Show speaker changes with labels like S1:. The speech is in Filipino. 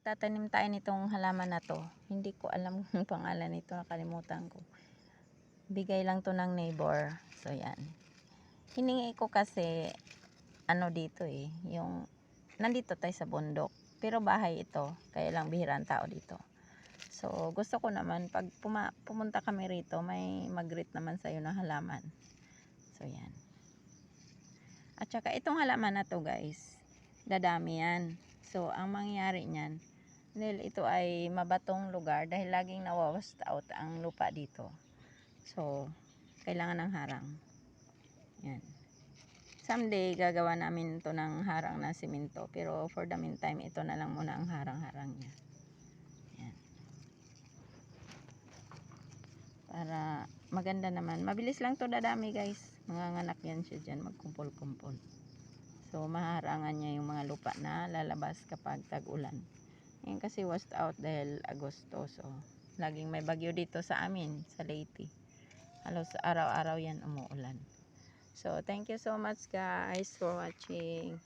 S1: Magtatanim tayo nitong halaman na to. Hindi ko alam kung pangalan nito, nakalimutan ko. Bigay lang to ng neighbor. So yan. Hiningi ko kasi ano dito yung nandito tayo sa bundok. Pero bahay ito, kaya lang bihira ang tao dito. So gusto ko naman pag pumunta kami rito, may mag-greet naman sa'yo ng halaman. So yan. At saka itong halaman na to guys, dadami yan. So ang mangyayari niyan, dahil ito ay mabatong lugar dahil laging nawa-washed out ang lupa dito. So kailangan ng harang. Yan. Someday gagawa namin ito ng harang na simento, pero for the meantime ito na lang muna ang harang-harang niya. Yan. Para maganda naman. Mabilis lang to dadami guys. Manganganak yan siya dyan, magkumpol-kumpol. So maharangan niya yung mga lupa na lalabas kapag tag-ulan. Ngayon kasi washed out dahil Agosto. So laging may bagyo dito sa amin, sa Leyte. Halos araw-araw yan umuulan. So thank you so much guys for watching.